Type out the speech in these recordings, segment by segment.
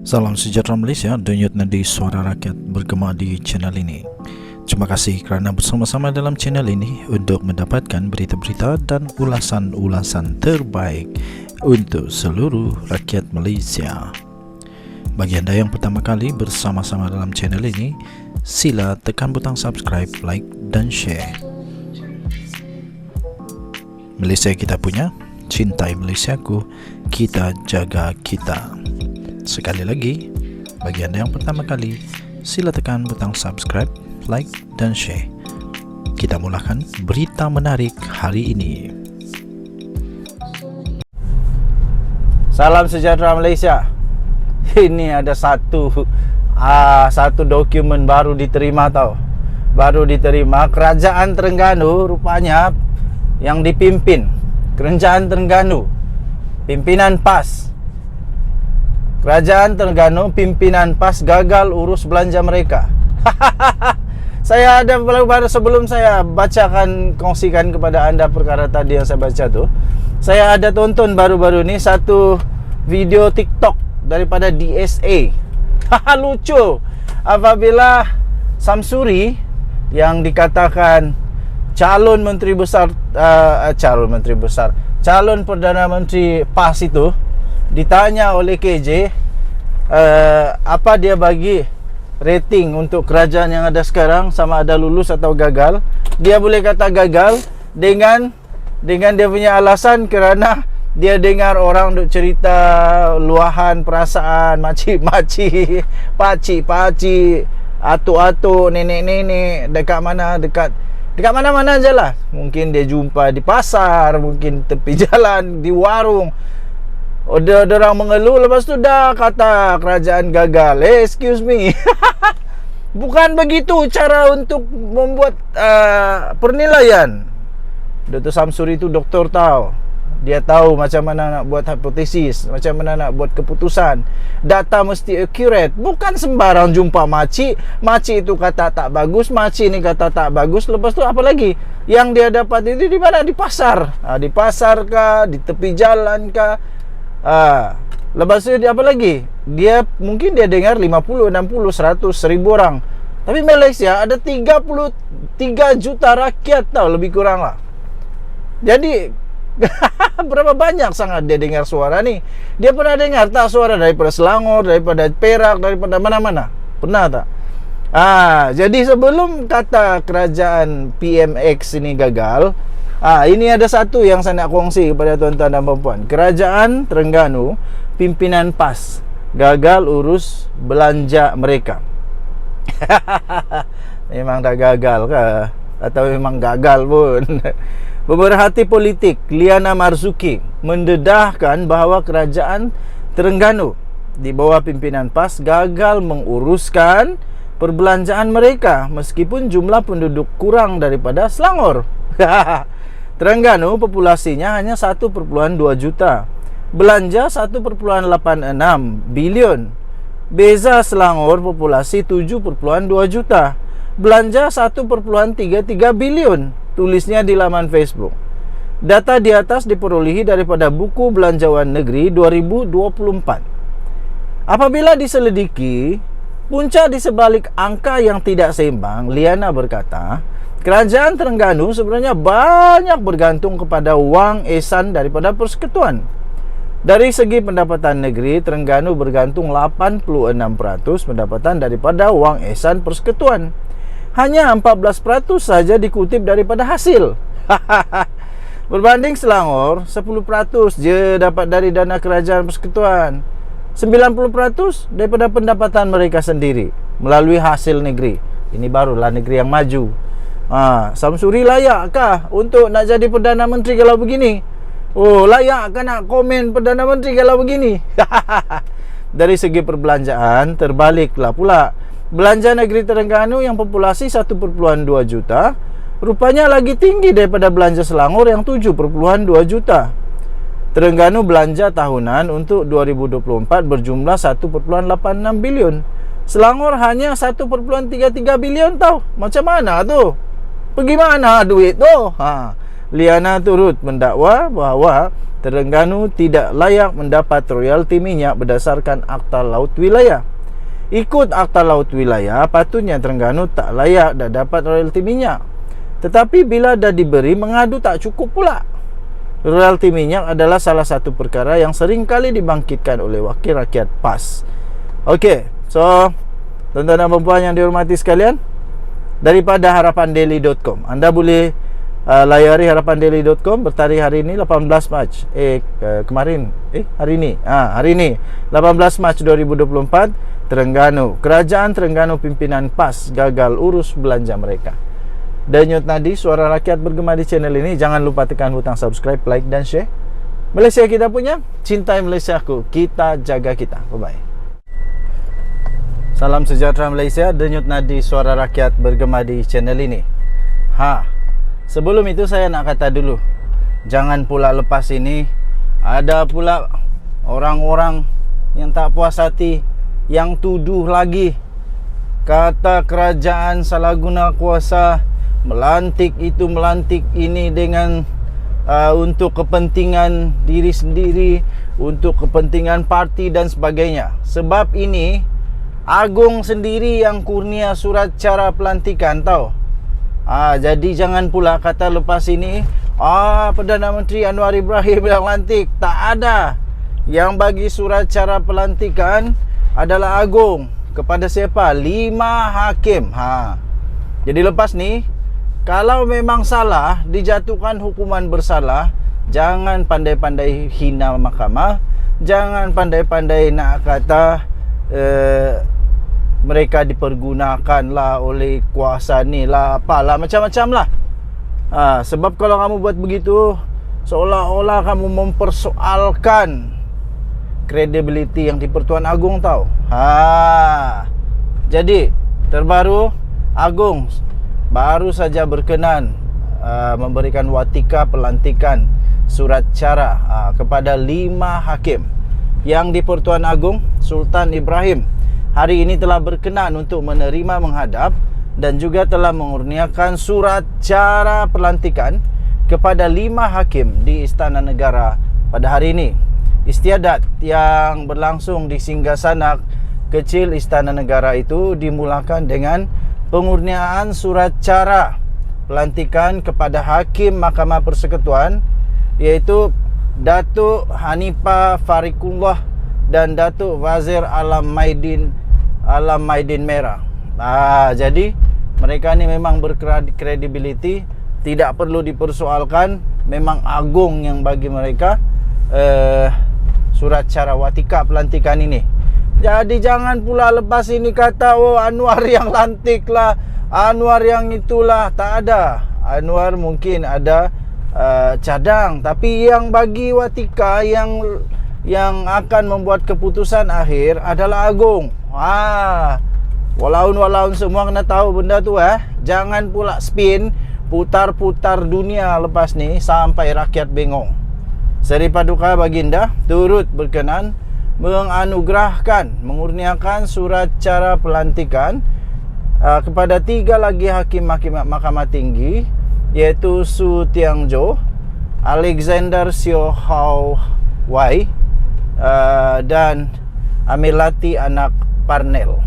Salam sejahtera Malaysia, denyut nadi suara rakyat bergema di channel ini. Terima kasih kerana bersama-sama dalam channel ini untuk mendapatkan berita-berita dan ulasan-ulasan terbaik untuk seluruh rakyat Malaysia. Bagi anda yang pertama kali bersama-sama dalam channel ini, sila tekan butang subscribe, like dan share. Malaysia kita punya, cintai Malaysiaku, kita jaga kita. Sekali lagi, bagi anda yang pertama kali, sila tekan butang subscribe, like dan share. Kita mulakan berita menarik hari ini. Salam sejahtera Malaysia. Ini ada satu dokumen baru diterima tau. Baru diterima Kerajaan Terengganu rupanya yang dipimpin Kerajaan Terengganu, pimpinan PAS. Kerajaan Terengganu pimpinan PAS gagal urus belanja mereka. Saya ada baru sebelum saya bacakan, kongsikan kepada anda perkara tadi yang saya baca tu, saya ada tonton baru-baru ni satu video TikTok daripada DSA. Lucu. Apabila Samsuri yang dikatakan calon Perdana Menteri PAS itu ditanya oleh KJ apa dia bagi rating untuk kerajaan yang ada sekarang, sama ada lulus atau gagal. Dia boleh kata gagal dengan dia punya alasan kerana dia dengar orang duk cerita luahan perasaan makcik-makcik, pakcik-pakcik, atuk-atuk, nenek-nenek dekat mana-mana je lah. Mungkin dia jumpa di pasar, mungkin tepi jalan, di warung. Ada orang mengeluh, lepas tu dah kata kerajaan gagal. Excuse me. Bukan begitu cara untuk membuat penilaian. Dr. Samsuri itu doktor tahu. Dia tahu macam mana nak buat hipotesis, macam mana nak buat keputusan. Data mesti accurate. Bukan sembarang jumpa makcik itu kata tak bagus, makcik ni kata tak bagus. Lepas tu apa lagi? Yang dia dapat itu di mana? Di pasar. Di pasar kah? Di tepi jalan kah? Lepas tu dia apa lagi? Dia mungkin dia dengar 50, 60, 100, 1000 orang. Tapi Malaysia ada 33 juta rakyat tau, lebih kurang lah. Jadi berapa banyak sangat dia dengar suara ni? Dia pernah dengar tak suara daripada Selangor, daripada Perak, daripada mana-mana? Pernah tak? Jadi sebelum kata kerajaan PMX ini gagal, ini ada satu yang saya nak kongsi kepada tuan-tuan dan puan-puan. Kerajaan Terengganu pimpinan PAS gagal urus belanja mereka. Memang dah gagal ke? Atau memang gagal pun? Pemerhati politik Liana Marzuki mendedahkan bahawa kerajaan Terengganu di bawah pimpinan PAS gagal menguruskan perbelanjaan mereka meskipun jumlah penduduk kurang daripada Selangor. Terengganu populasinya hanya 1.2 juta. Belanja 1.86 bilion. Beza Selangor populasi 7.2 juta. Belanja 1.33 bilion. Tulisnya di laman Facebook. Data di atas diperolehi daripada buku Belanjawan Negeri 2024. Apabila diselidiki, punca di sebalik angka yang tidak seimbang, Liana berkata, kerajaan Terengganu sebenarnya banyak bergantung kepada wang esan daripada persekutuan. Dari segi pendapatan negeri, Terengganu bergantung 86% pendapatan daripada wang esan persekutuan. Hanya 14% saja dikutip daripada hasil. Berbanding Selangor, 10% je dapat dari dana kerajaan persekutuan. 90% daripada pendapatan mereka sendiri melalui hasil negeri. Ini barulah negeri yang maju. Samsuri layakkah untuk nak jadi Perdana Menteri kalau begini? Layakkah nak komen Perdana Menteri kalau begini? Dari segi perbelanjaan, terbaliklah pula. Belanja negeri Terengganu yang populasi 1.2 juta rupanya lagi tinggi daripada belanja Selangor yang 7.2 juta. Terengganu belanja tahunan untuk 2024 berjumlah 1.86 bilion. Selangor hanya 1.33 bilion tau. Macam mana tu? Pergi mana duit tu? Liana turut mendakwa bahawa Terengganu tidak layak mendapat royalti minyak berdasarkan Akta Laut Wilayah. Ikut Akta Laut Wilayah, patutnya Terengganu tak layak dah dapat royalti minyak. Tetapi bila dah diberi, mengadu tak cukup pula. Royalti minyak adalah salah satu perkara yang sering kali dibangkitkan oleh wakil rakyat PAS. Okey, so tuan-tuan dan puan yang dihormati sekalian, daripada harapandaily.com, anda boleh layari harapandaily.com bertarikh hari ini 18 Mac. Hari ini 18 Mac 2024. Terengganu, Kerajaan Terengganu pimpinan PAS gagal urus belanja mereka. Denyut nadi suara rakyat bergema di channel ini. Jangan lupa tekan butang subscribe, like dan share. Malaysia kita punya, cintai Malaysiaku, kita jaga kita. Bye bye. Salam sejahtera Malaysia. Denyut nadi suara rakyat bergema di channel ini. Sebelum itu saya nak kata dulu, jangan pula lepas ini ada pula orang-orang yang tak puas hati, yang tuduh lagi, kata kerajaan salah guna kuasa, melantik itu melantik ini dengan untuk kepentingan diri sendiri, untuk kepentingan parti dan sebagainya. Sebab ini Agong sendiri yang kurnia surat cara pelantikan tau. Jadi jangan pula kata lepas ini Perdana Menteri Anwar Ibrahim yang lantik. Tak ada. Yang bagi surat cara pelantikan adalah Agong. Kepada siapa? 5 hakim. Jadi lepas ni, kalau memang salah, dijatuhkan hukuman bersalah, jangan pandai-pandai hina mahkamah. Jangan pandai-pandai nak kata mereka dipergunakan lah oleh kuasa ni lah, apalah, macam-macam lah. Sebab kalau kamu buat begitu, seolah-olah kamu mempersoalkan kredibiliti yang di-Pertuan Agong tau. Jadi terbaru, Agong baru saja berkenan memberikan watika pelantikan surat cara kepada 5 hakim yang di-Pertuan Agong. Sultan Ibrahim hari ini telah berkenan untuk menerima menghadap dan juga telah mengurniakan surat cara pelantikan kepada 5 hakim di Istana Negara pada hari ini. Istiadat yang berlangsung di Singgasana kecil Istana Negara itu dimulakan dengan pengurniaan surat cara pelantikan kepada Hakim Mahkamah Persekutuan, iaitu Datuk Hanifah Fariqullah dan Datuk Wazir Alam Maidin Merah. Jadi mereka ni memang berkredibiliti, tidak perlu dipersoalkan. Memang Agong yang bagi mereka surat cara watika pelantikan ini. Jadi jangan pula lepas ini kata Anwar yang lantik lah, Anwar yang itulah. Tak ada. Anwar mungkin ada cadang, tapi yang bagi watika, yang akan membuat keputusan akhir adalah Agong. Walaun semua kena tahu benda tu. Jangan pula spin, putar-putar dunia lepas ni sampai rakyat bengong. Seri Paduka Baginda turut berkenan mengurniakan surat cara pelantikan kepada 3 lagi hakim Mahkamah Tinggi, iaitu Su Tiang Jo, Alexander Sio Hau Wai dan Amilati Anak Parnel.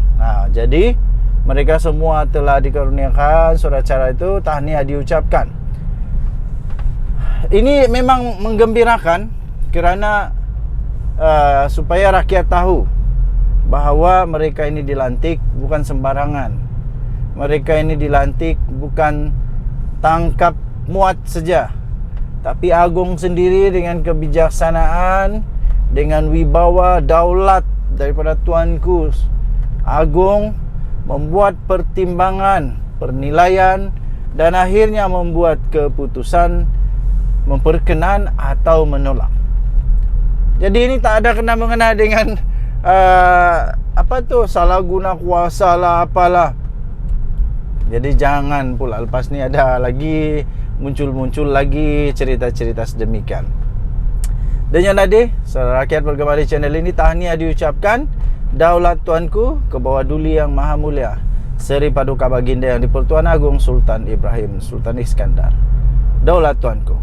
Jadi mereka semua telah dikaruniakan surat cara itu. Tahniah diucapkan. Ini memang menggembirakan kerana supaya rakyat tahu bahawa mereka ini dilantik bukan sembarangan. Mereka ini dilantik bukan tangkap muat saja, tapi Agong sendiri dengan kebijaksanaan, dengan wibawa daulat daripada tuanku Agong, membuat pertimbangan, penilaian dan akhirnya membuat keputusan memperkenan atau menolak. Jadi ini tak ada kena-mengena dengan salah guna kuasa lah, apalah. Jadi jangan pula lepas ni ada lagi muncul lagi cerita-cerita sedemikian. Dan yang tadi, saudara rakyat bergema di channel ini, tahniah diucapkan. Daulat tuanku ke bawah duli yang maha mulia Seri Paduka Baginda yang di-Pertuan Agong Sultan Ibrahim Sultan Iskandar. Daulat tuanku.